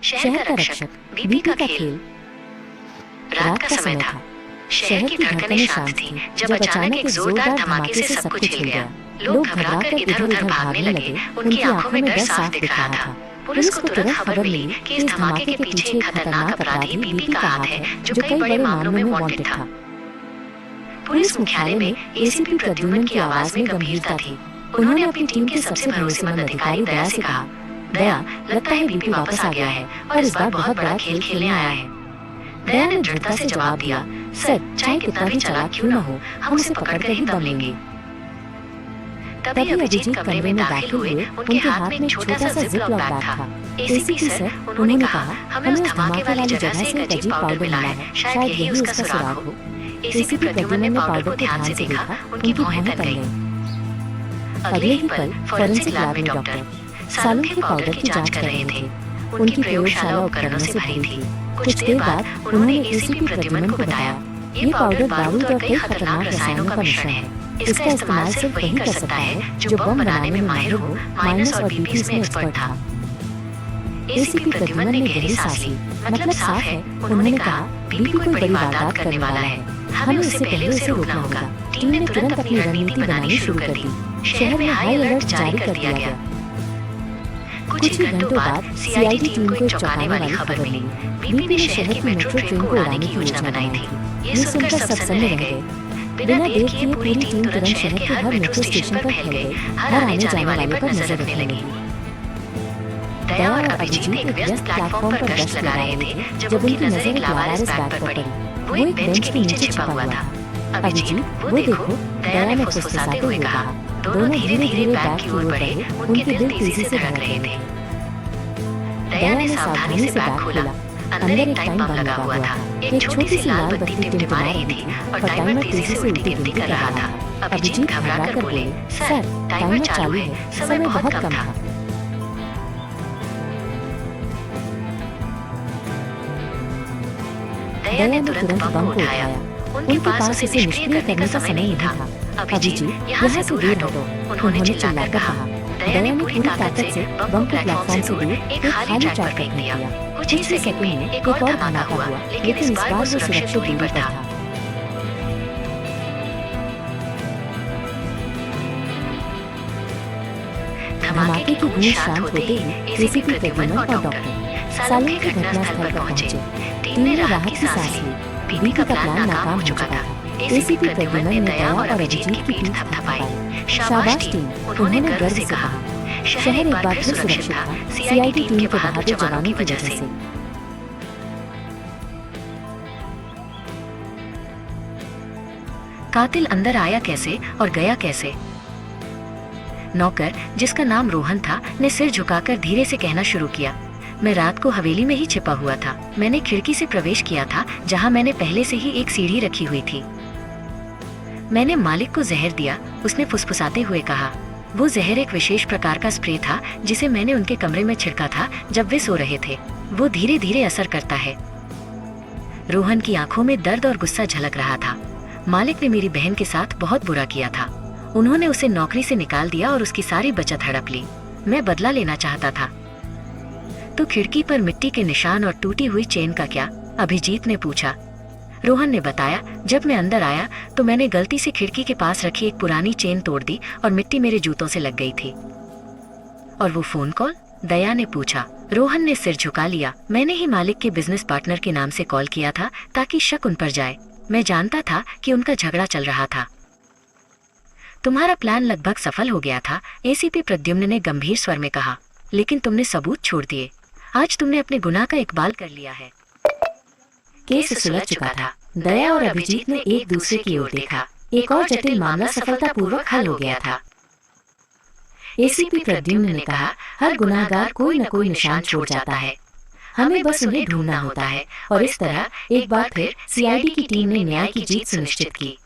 शहर का रक्षक, बीपी का खेल। रात का समय था। शहर की धड़कनें शांत थी जब अचानक एक जोरदार धमाके से सब कुछ हिल गया। लोग घबराकर इधर-उधर भागने लगे। उनकी आंखों में डर साफ दिख रहा था। पुलिस को तुरंत खबर मिली कि इस धमाके के पीछे एक खतरनाक अपराधी बीपी का हाथ है, जो कई बड़े मामलों में वांटेड था। पुलिस मुख्यालय में एसीपी प्रद्युम्न की आवाज में गंभीरता थी। उन्होंने अपनी टीम के सबसे भरोसेमंद अधिकारी दया से कहा, दया, लगता है बीपी वापस आ गया है और इस बार बहुत बड़ा खेल खेलने आया है। दया ने दृढ़ता से जवाब दिया, सर, चाहे कितना भी चालाक क्यों न हो, हम उसे पकड़कर ही दम लेंगे। तभी अभिजीत कमरे में दाखिल हुए। उनके हाथ में एक छोटा सा जिप लॉक बैग था। एसीपी सर, उन्होंने कहा, हमें उस धमाके वाली जगह से एक अजीब पाउडर मिला है, शायद यही उसका सुराग हो। एसीपी प्रद्युम्न ने पाउडर को ध्यान से देखा। उनकी भौहें तन गईं। अगले ही पल फॉरेंसिक लैब में डॉक्टर सालों के पाउडर की जांच कर रहे थे। उनकी प्रयोगशाला उपकरणों से भरी थी। कुछ देर बाद उन्होंने एसीपी प्रद्युम्न को बताया, ये पाउडर बारूद और कई खतरनाक रसायनों का मिश्रण है। इसका इस्तेमाल सिर्फ वही कर सकता है जो बम बनाने में माहिर हो, माइनस और बीपी में एक्सपर्ट था। एसीपी प्रद्युम्न ने गहरी सांस ली। मतलब साफ है, उन्होंने कहा, बीपी कोई बड़ी वारदात करने वाला है। हमें उससे पहले उसे रोकना होगा। टीम ने तुरंत अपनी रणनीति बनानी शुरू कर दी। शहर में हाई अलर्ट जारी कर दिया गया। कुछ ही घंटों बाद सीआईडी टीम को एक चौंकाने वाली खबर मिली। बीपी ने शहर की मेट्रो ट्रेन को उड़ाने की योजना बनाई थी। ये सुनकर सब सन्न रह गए। बिना देर किए पूरी टीम तुरंत शहर के हर मेट्रो स्टेशन पर फैल गई। हर आने जाने वाले पर नजर रखने लगी। दया और अभिजीत एक व्यस्त प्लेटफॉर्म पर गश्त लगा रहे थे जब उनकी नजर एक लावारिस बैग पर पड़ी। वो एक बेंच के नीचे छिपा हुआ था। अभिजीत, वो देखो, दया ने फुसफुसाते हुए कहा। दोनों धीरे-धीरे बैग की ओर बढ़े। उनके दिल तेजी से धड़क रहे थे। दया ने सावधानी से बैग खोला। अंदर एक टाइम बम लगा हुआ था। एक छोटी सी लाल बत्ती टिमटिमा रही थी और टाइमर तेजी से उल्टी गिनती कर रहा था। अभिजीत घबराकर बोले, सर, टाइमर चालू है, समय बहुत कम था। दया ने तुरंत बम को उठाया। उनके पास उसे निष्क्रिय करने का समय नहीं था। अभिजीत, यहाँ से दूर हटो, उन्होंने चिल्लाकर कहा। दया ने पूरी ताकत से बम के प्लेटफॉर्म से दूर एक खाली ट्रैक फेंक दिया। कुछ ही सेकंड में एक और धमाका हुआ, लेकिन इस बार वो सुरक्षित दूरी पर था। धमाके की गूंज शांत होते ही एसीपी प्रद्युम्न और डॉक्टर सालों के घटनास्थल पर पहुंचे। टीम ने राहत की सांस ली। बीपी का प्लान नाकाम हो चुका था। एसीपी प्रद्युम्न ने दया और अभिजीत की पीठ थपथपाई। शाबाश टीम, उन्होंने गर्व से कहा। शहर एक बार फिर सुरक्षित था, सीआईडी टीम के बहादुर जवानों की वजह से। कातिल अंदर आया कैसे और गया कैसे? नौकर, जिसका नाम रोहन था, ने सिर झुकाकर धीरे से कहना शुरू किया, मैं रात को हवेली में ही छिपा हुआ था। मैंने खिड़की से प्रवेश किया था, जहां मैंने पहले से ही एक सीढ़ी रखी हुई थी। मैंने मालिक को जहर दिया, उसने फुसफुसाते हुए कहा। वो जहर एक विशेष प्रकार का स्प्रे था जिसे मैंने उनके कमरे में छिड़का था जब वे सो रहे थे। वो धीरे धीरे असर करता है। रोहन की आंखों में दर्द और गुस्सा झलक रहा था। मालिक ने मेरी बहन के साथ बहुत बुरा किया था। उन्होंने उसे नौकरी से निकाल दिया और उसकी सारी बचत हड़प ली। मैं बदला लेना चाहता था। तो खिड़की पर मिट्टी के निशान और टूटी हुई चेन का क्या? अभिजीत ने पूछा। रोहन ने बताया, जब मैं अंदर आया तो मैंने गलती से खिड़की के पास रखी एक पुरानी चेन तोड़ दी और मिट्टी मेरे जूतों से लग गई थी। और वो फोन कॉल? दया ने पूछा। रोहन ने सिर झुका लिया। मैंने ही मालिक के बिजनेस पार्टनर के नाम से कॉल किया था ताकि शक उन पर जाए। मैं जानता था कि उनका झगड़ा चल रहा था। तुम्हारा प्लान लगभग सफल हो गया था, एसीपी प्रद्युम्न ने गंभीर स्वर में कहा, लेकिन तुमने सबूत छोड़ दिए। आज तुमने अपने गुनाह का इकबाल कर लिया है। केस सुलझ चुका था। दया और अभिजीत ने एक दूसरे की ओर देखा। एक और जटिल मामला सफलतापूर्वक हल हो गया था। एसीपी प्रद्युम्न ने कहा, हर गुनाहगार कोई न कोई निशान छोड़ जाता है, हमें बस उन्हें ढूंढना होता है। और इस तरह एक बार फिर सीआईडी की टीम ने न्याय की जीत सुनिश्चित की।